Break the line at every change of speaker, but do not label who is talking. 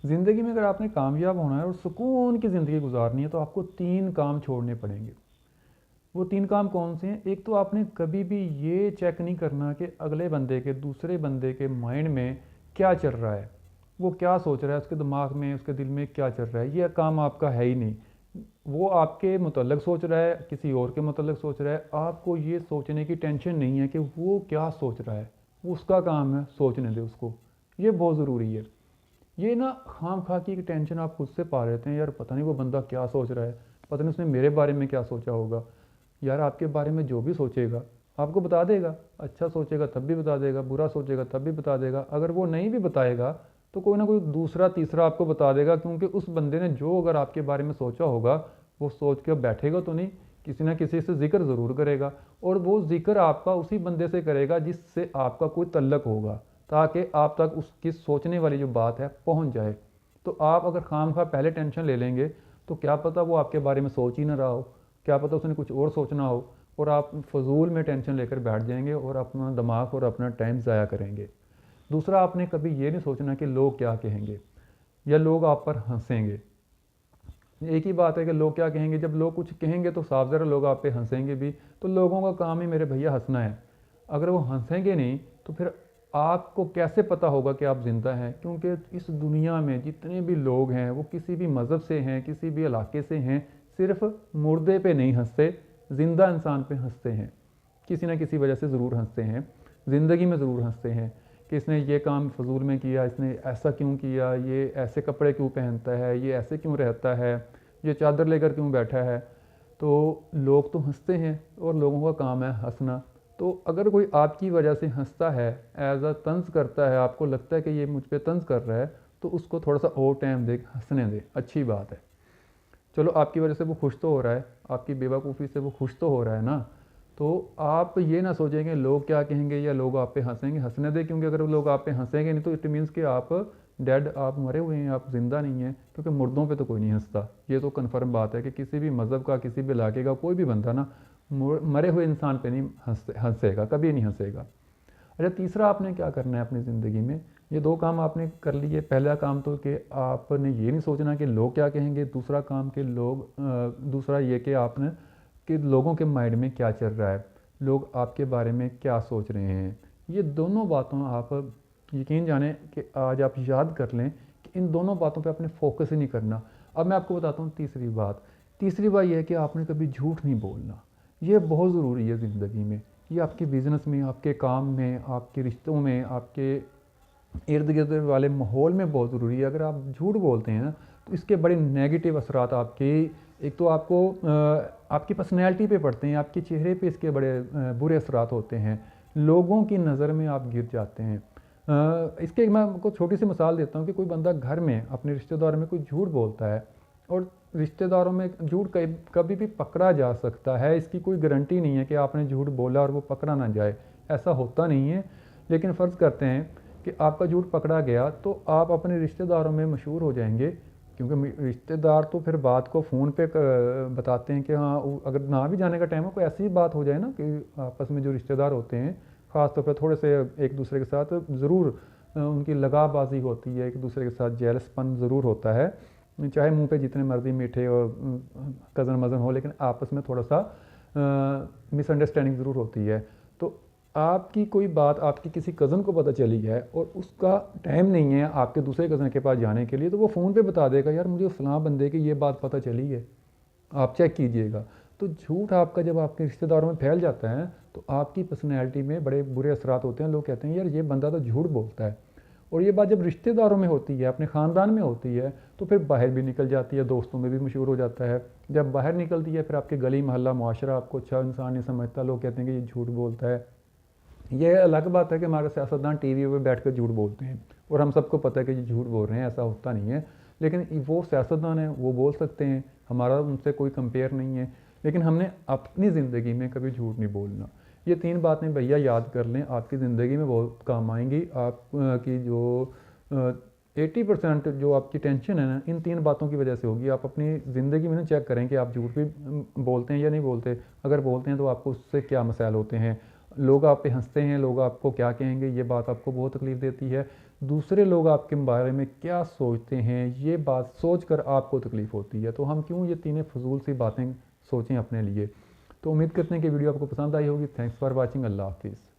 ज़िंदगी में अगर आपने कामयाब होना है और सुकून की ज़िंदगी गुजारनी है तो आपको 3 काम छोड़ने पड़ेंगे। वो 3 काम कौन से हैं? एक तो आपने कभी भी ये चेक नहीं करना कि अगले बंदे के, दूसरे बंदे के माइंड में क्या चल रहा है। वो क्या सोच रहा है, उसके दिमाग में, उसके दिल में क्या चल रहा है, ये काम आपका है ही नहीं। वो आपके मुतल्लिक़ सोच रहा है, किसी और के मुतल्लिक़ सोच रहा है, आपको ये सोचने की टेंशन नहीं है कि वो क्या सोच रहा है। वो उसका काम है, सोचने दें उसको। ये बहुत ज़रूरी है। ये ना खाम-खा की टेंशन आप खुद से पा लेते हैं, यार पता नहीं वो बंदा क्या सोच रहा है, पता नहीं उसने मेरे बारे में क्या सोचा होगा। यार आपके बारे में जो भी सोचेगा, आपको बता देगा। अच्छा सोचेगा तब भी बता देगा, बुरा सोचेगा तब भी बता देगा। अगर वो नहीं भी बताएगा, तो कोई ना कोई दूसरा तीसरा आपको बता देगा, क्योंकि उस बंदे ने जो अगर आपके बारे में सोचा होगा, वो सोच के बैठेगा तो नहीं, किसी ना किसी से ज़िक्र ज़रूर करेगा। और वो ज़िक्र आपका उसी बंदे से करेगा जिससे आपका कोई तल्लक होगा, ताकि आप तक उसकी सोचने वाली जो बात है पहुँच जाए। तो आप अगर खामखा पहले टेंशन ले लेंगे, तो क्या पता वो आपके बारे में सोच ही ना रहा हो, क्या पता उसने कुछ और सोचना हो, और आप फ़ज़ूल में टेंशन लेकर बैठ जाएंगे और अपना दिमाग और अपना टाइम ज़ाया करेंगे। दूसरा, आपने कभी ये नहीं सोचना कि लोग क्या कहेंगे या लोग आप पर हंसेंगे। एक ही बात है कि लोग क्या कहेंगे, जब लोग कुछ कहेंगे तो साफ ज़रा लोग आप पे हंसेंगे भी। तो लोगों का काम ही मेरे भैया हंसना है। अगर वो हंसेंगे नहीं तो फिर आपको कैसे पता होगा कि आप ज़िंदा हैं, क्योंकि इस दुनिया में जितने भी लोग हैं वो किसी भी मज़हब से हैं, किसी भी इलाके से हैं। सिर्फ मुर्दे पे नहीं हंसते, ज़िंदा इंसान पे हंसते हैं। किसी ना किसी वजह से ज़रूर हंसते हैं, ज़िंदगी में ज़रूर हंसते हैं कि इसने ये काम फ़जूल में किया, इसने ऐसा क्यों किया, ये ऐसे कपड़े क्यों पहनता है, ये ऐसे क्यों रहता है, ये चादर लेकर क्यों बैठा है। तो लोग तो हंसते हैं और लोगों का काम है हंसना। तो अगर कोई आपकी वजह से हंसता है, एज अ तंज करता है, आपको लगता है कि ये मुझ पे तंज कर रहा है, तो उसको थोड़ा सा और टाइम दे, हंसने दे, अच्छी बात है। चलो आपकी वजह से वो खुश तो हो रहा है, आपकी बेवकूफ़ी से वो खुश तो हो रहा है ना। तो आप ये ना सोचेंगे लोग क्या कहेंगे या लोग आप पे हंसेंगे, हंसने दें, क्योंकि अगर लोग आप पे हंसेंगे नहीं तो इट मीन्स कि आप डेड, आप मरे हुए हैं, आप ज़िंदा नहीं हैं, क्योंकि मुर्दों पे तो कोई नहीं हंसता। ये तो कन्फर्म बात है कि किसी भी मज़हब का, किसी भी इलाके का कोई भी बंदा ना मरे हुए इंसान पे नहीं हंसेगा, कभी नहीं हंसेगा। अच्छा, तीसरा आपने क्या करना है अपनी ज़िंदगी में। ये 2 काम आपने कर लिए। पहला काम तो कि आपने ये नहीं सोचना कि लोग क्या कहेंगे। दूसरा काम कि दूसरा ये कि आपने कि लोगों के माइंड में क्या चल रहा है, लोग आपके बारे में क्या सोच रहे हैं। ये दोनों बातों आप यकीन जानें कि आज आप याद कर लें कि इन दोनों बातों पे आपने फ़ोकस ही नहीं करना। अब मैं आपको बताता हूँ तीसरी बात। तीसरी बात ये है कि आपने कभी झूठ नहीं बोलना। ये बहुत ज़रूरी है ज़िंदगी में। ये आपके बिज़नेस में, आपके काम में, आपके रिश्तों में, आपके इर्द-गिर्द वाले माहौल में बहुत ज़रूरी है। अगर आप झूठ बोलते हैं ना, तो इसके बड़े नेगेटिव असरात आपके, एक तो आपको आपकी पर्सनैलिटी पे पड़ते हैं, आपके चेहरे पे इसके बड़े बुरे असरात होते हैं। लोगों की नज़र में आप गिर जाते हैं। इसके मैं आपको छोटी सी मिसाल देता हूँ कि कोई बंदा घर में अपने रिश्तेदारों में कोई झूठ बोलता है, और रिश्तेदारों में झूठ कभी भी पकड़ा जा सकता है। इसकी कोई गारंटी नहीं है कि आपने झूठ बोला और वो पकड़ा ना जाए, ऐसा होता नहीं है। लेकिन फ़र्ज़ करते हैं कि आपका झूठ पकड़ा गया, तो आप अपने रिश्तेदारों में मशहूर हो जाएंगे, क्योंकि रिश्तेदार तो फिर बात को फ़ोन पे बताते हैं कि हाँ, अगर ना भी जाने का टाइम हो, कोई ऐसी ही बात हो जाए ना कि आपस में जो रिश्तेदार होते हैं ख़ास तौर पे थोड़े से एक दूसरे के साथ ज़रूर उनकी लगाबाजी होती है, एक दूसरे के साथ जेलसपन ज़रूर होता है। चाहे मुंह पे जितने मर्जी मीठे और कज़न मज़न हो, लेकिन आपस में थोड़ा सा मिसअंडरस्टैंडिंग ज़रूर होती है। तो आपकी कोई बात आपकी किसी कज़न को पता चली है और उसका टाइम नहीं है आपके दूसरे कज़न के पास जाने के लिए, तो वो फ़ोन पे बता देगा, यार मुझे फ़लाँ बंदे की ये बात पता चली है, आप चेक कीजिएगा। तो झूठ आपका जब आपके रिश्तेदारों में फैल जाता है, तो आपकी पर्सनैलिटी में बड़े बुरे असरात होते हैं। लोग कहते हैं यार ये बंदा तो झूठ बोलता है। और ये बात जब रिश्तेदारों में होती है, अपने ख़ानदान में होती है, तो फिर बाहर भी निकल जाती है, दोस्तों में भी मशहूर हो जाता है। जब बाहर निकलती है फिर आपके गली मोहल्ला मुआशरा आपको अच्छा इंसान नहीं समझता, लोग कहते हैं कि ये झूठ बोलता है। ये अलग बात है कि हमारे सियासतदान टीवी पे बैठ कर झूठ बोलते हैं और हम सबको पता है कि ये झूठ बोल रहे हैं, ऐसा होता नहीं है। लेकिन वो सियासतदान हैं, वो बोल सकते हैं, हमारा उनसे कोई कंपेयर नहीं है। लेकिन हमने अपनी ज़िंदगी में कभी झूठ नहीं बोलना। ये 3 बातें भैया याद कर लें, आपकी ज़िंदगी में बहुत काम आएंगी। आप की जो 80% जो आपकी टेंशन है ना, इन 3 बातों की वजह से होगी। आप अपनी ज़िंदगी में ना चेक करें कि आप झूठ भी बोलते हैं या नहीं बोलते। अगर बोलते हैं तो आपको उससे क्या मसाइल होते हैं, लोग आप पे हंसते हैं, लोग आपको क्या कहेंगे, ये बात आपको बहुत तकलीफ़ देती है। दूसरे लोग आपके बारे में क्या सोचते हैं, ये बात सोच कर आपको तकलीफ़ होती है। तो हम क्यों ये तीनों फजूल सी बातें सोचें अपने लिए। तो उम्मीद करते हैं कि वीडियो आपको पसंद आई होगी। Thanks for watching. अल्लाह हाफिज़।